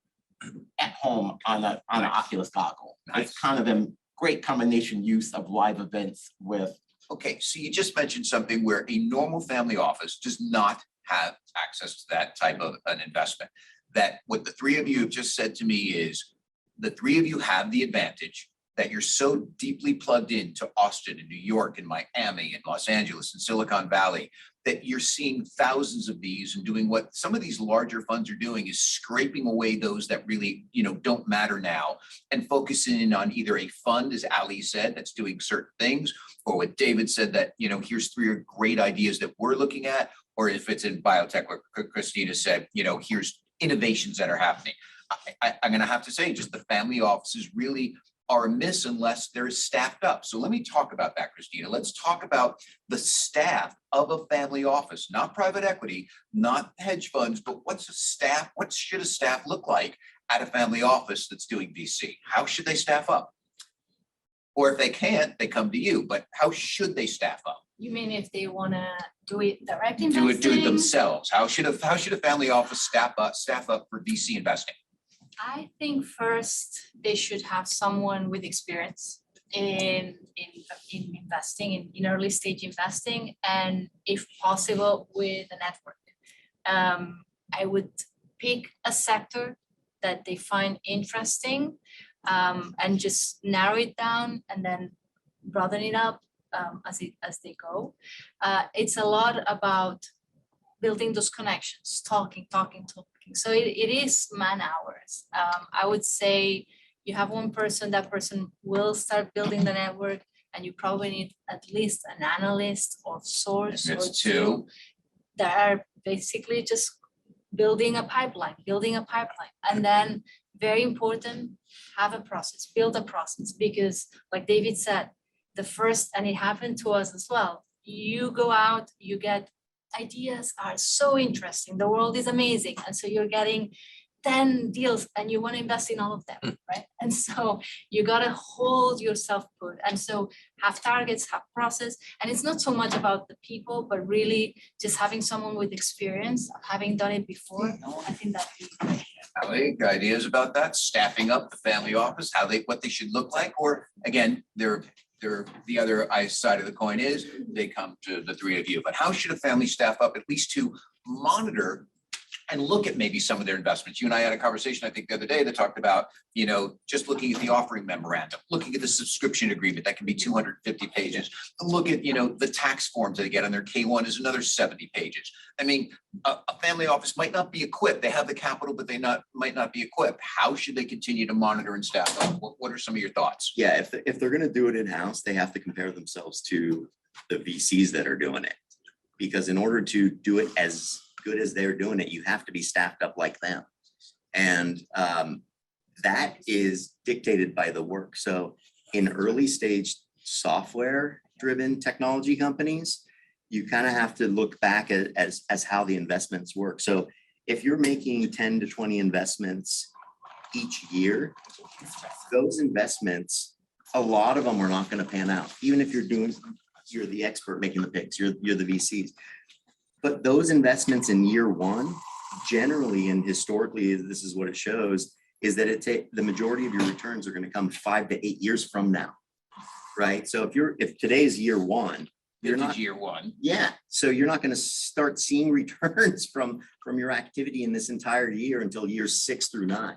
at home on an Oculus goggle. Nice. It's kind of a great combination use of live events with. Okay, so you just mentioned something where a normal family office does not have access to that type of an investment. That what the three of you have just said to me is the three of you have the advantage that you're so deeply plugged into Austin and New York and Miami and Los Angeles and Silicon Valley that you're seeing thousands of these and doing what some of these larger funds are doing is scraping away those that really, don't matter now and focusing in on either a fund, as Ali said, that's doing certain things, or what David said that, here's 3 great ideas that we're looking at, or if it's in biotech, what Cristina said, here's innovations that are happening. I'm going to have to say just the family offices really are amiss unless they're staffed up. So let me talk about that, Cristina. Let's talk about the staff of a family office, not private equity, not hedge funds, but what should a staff look like at a family office that's doing VC? How should they staff up? Or if they can't, they come to you, but how should they staff up? You mean if they wanna do it direct Do investing? it themselves. How should a family office staff up for VC investing? I think first they should have someone with experience in investing, in early stage investing, and if possible with a network. I would pick a sector that they find interesting and just narrow it down and then broaden it up as they go. It's a lot about building those connections, talking. So it is man hours. I would say you have one person, that person will start building the network, and you probably need at least an analyst or source or It's two two. that are basically just building a pipeline. And then very important, have a process, build a process, because like David said, and it happened to us as well, you go out, you get ideas are so interesting, the world is amazing, and so you're getting 10 deals and you want to invest in all of them, right? And so you got to hold yourself put, and so have targets, have process, and it's not so much about the people, but really just having someone with experience, having done it before. I think that'd be great. Ali, ideas about that, staffing up the family office, what they should look like, or again, the other side of the coin is they come to the three of you, but how should a family staff up at least to monitor and look at maybe some of their investments. You and I had a conversation, I think the other day, that talked about, just looking at the offering memorandum, looking at the subscription agreement, that can be 250 pages. Look at, the tax forms that they get on their K-1 is another 70 pages. I mean, a family office might not be equipped. They have the capital, but they might not be equipped. How should they continue to monitor and staff up? What are some of your thoughts? Yeah, if they're gonna do it in-house, they have to compare themselves to the VCs that are doing it. Because in order to do it as good as they're doing it, you have to be staffed up like them. And that is dictated by the work. So in early stage software driven technology companies, you kind of have to look back at as how the investments work. So if you're making 10 to 20 investments each year, those investments, a lot of them are not going to pan out. Even if you're the expert making the picks, you're the VCs. But those investments in year one, generally and historically, this is what it shows, is that the majority of your returns are going to come 5 to 8 years from now, right? So if today's year one, you're not year one. Yeah, so you're not going to start seeing returns from your activity in this entire year until years 6 through 9.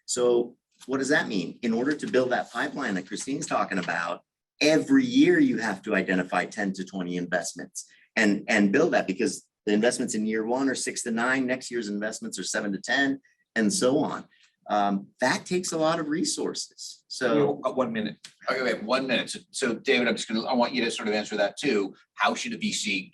So what does that mean? In order to build that pipeline that Christine's talking about, every year you have to identify 10 to 20 investments and build that, because the investments in year one are 6 to 9, next year's investments are 7 to 10, and so on. That takes a lot of resources. So 1 minute. Okay, we have 1 minute. So David, I want you to sort of answer that too. How should a VC,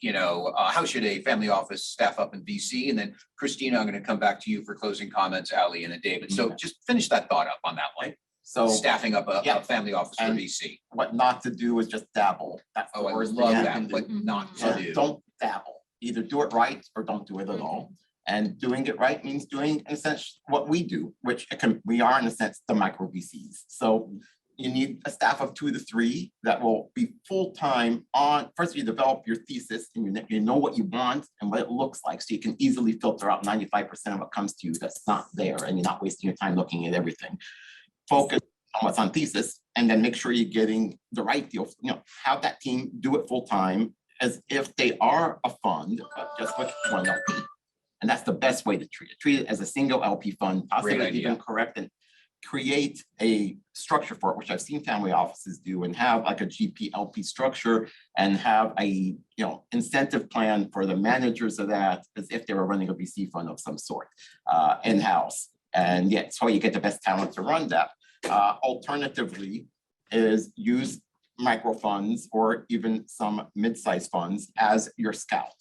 how should a family office staff up in VC? And then Cristina, I'm going to come back to you for closing comments, Ali, and then David. So just finish that thought up on that one. So Staffing up a yeah. family office for And VC. what not to do is just dabble. That's the Oh, I worst love thing you that, can do. but not So to do. don't dabble. Either do it right or don't do it at all. And doing it right means doing, in a sense, what we do, which we are, in a sense, the micro VCs. So you need a staff of 2 to 3 that will be full-time on, first you develop your thesis and you know what you want and what it looks like. So you can easily filter out 95% of what comes to you that's not there, and you're not wasting your time looking at everything. Focus on what's on thesis, and then make sure you're getting the right deal. Have that team do it full-time as if they are a fund, but just with one LP. And that's the best way to treat it. Treat it as a single LP fund, possibly Great idea. even correct and create a structure for it, which I've seen family offices do, and have like a GP LP structure and have a incentive plan for the managers of that as if they were running a VC fund of some sort in-house. And yeah, so you get the best talent to run that. Alternatively, is use micro funds or even some mid-sized funds as your scout.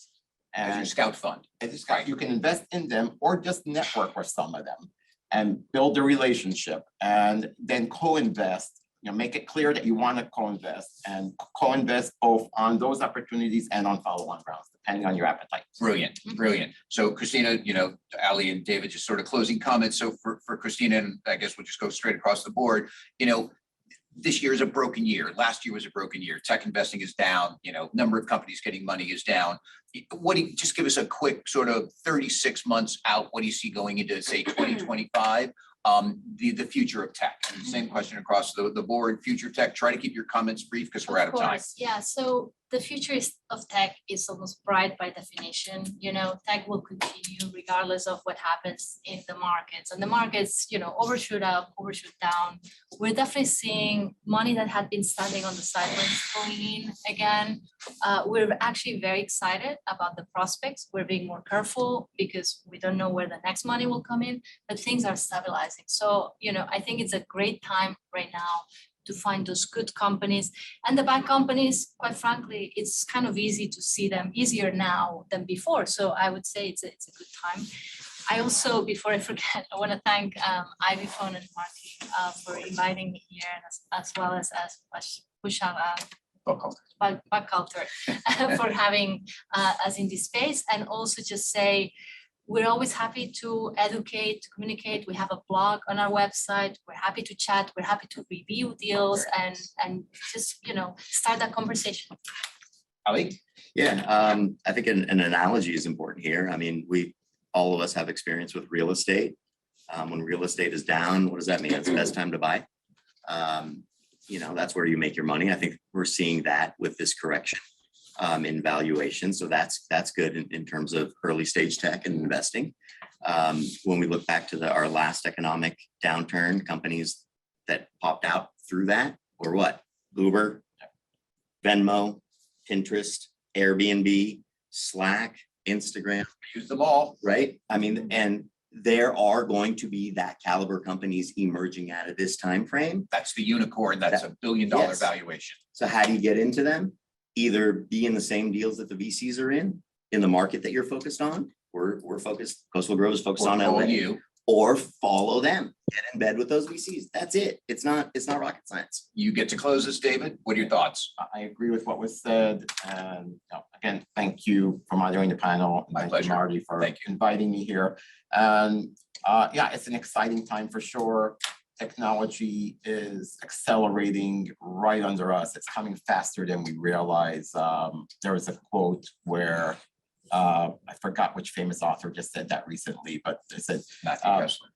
As your And scout fund. as a scout, you can invest in them or just network with some of them and build a relationship and then co-invest. Make it clear that you want to co-invest and co-invest both on those opportunities and on follow-on rounds, depending on your appetite. Brilliant, brilliant. So Cristina, Ali and David, just sort of closing comments. So for Cristina, and I guess we'll just go straight across the board, this year is a broken year. Last year was a broken year. Tech investing is down, number of companies getting money is down. What do you, just give us a quick sort of 36 months out, what do you see going into, say, 2025? The future of tech. And same question across the board, future tech. Try to keep your comments brief because we're out of time. Yeah, so the future of tech is almost bright by definition. Tech will continue regardless of what happens in the markets. And the markets, overshoot up, overshoot down. We're definitely seeing money that had been standing on the sidelines going in again. We're actually very excited about the prospects. We're being more careful because we don't know where the next money will come in, but things are stabilizing. So, I think it's a great time right now to find those good companies. And the bad companies, quite frankly, it's kind of easy to see them, easier now than before. So I would say it's a good time. I also, before I forget, I want to thank IvyFON and Marty for inviting me here, as well as Buckhalter for having us in this space. And also just say, we're always happy to educate, to communicate. We have a blog on our website. We're happy to chat. We're happy to review deals and just, start that conversation. Ali? yeah, I think an analogy is important here. I mean, all of us have experience with real estate. When real estate is down, what does that mean? It's the best time to buy. That's where you make your money. I think we're seeing that with this correction in valuation. So that's good in terms of early stage tech and investing. When we look back to our last economic downturn, companies that popped out through that were what? Uber, Venmo, Pinterest, Airbnb, Slack, Instagram, Use them all. right? I mean, and there are going to be that caliber companies emerging out of this time frame. That's the unicorn. That's $1 billion Yes. valuation. So how do you get into them? Either be in the same deals that the VCs are in the market that you're focused on. We're focused, Coastal Grove is focused on Or LA, you. or follow them, get in bed with those VCs. That's it. It's not rocket science. You get to close this, David. What are your thoughts? I agree with what was said, and again, thank you for moderating the panel. and My thank you, pleasure. Marty, for Thank you. inviting me here. And yeah, it's an exciting time for sure. Technology is accelerating right under us. It's coming faster than we realize. There was a quote where I forgot which famous author just said that recently, but they said Matthew Kessler.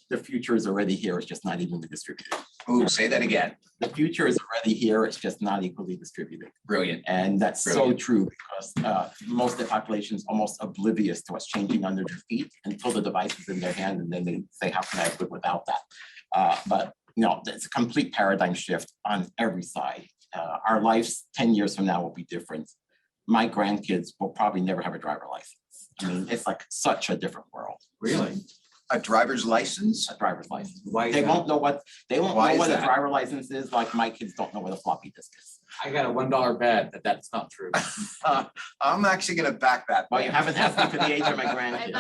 the future is already here. It's just not evenly distributed. Ooh, say that again. The future is already here. It's just not equally distributed. Brilliant. And that's so Brilliant. true because most of the population is almost oblivious to what's changing under their feet until the device is in their hand, and then they say, how can I live without that? But no, it's a complete paradigm shift on every side. Our lives 10 years from now will be different. My grandkids will probably never have a driver license. I mean, it's like such a different world. Really? A driver's license? A driver's license. Why is They that? won't know what Why is what a that? driver license is, like my kids don't know what a floppy disk is. I got a $1 bet that that's not true. I'm actually gonna back that. Well, you haven't asked me to the age of my grandkids.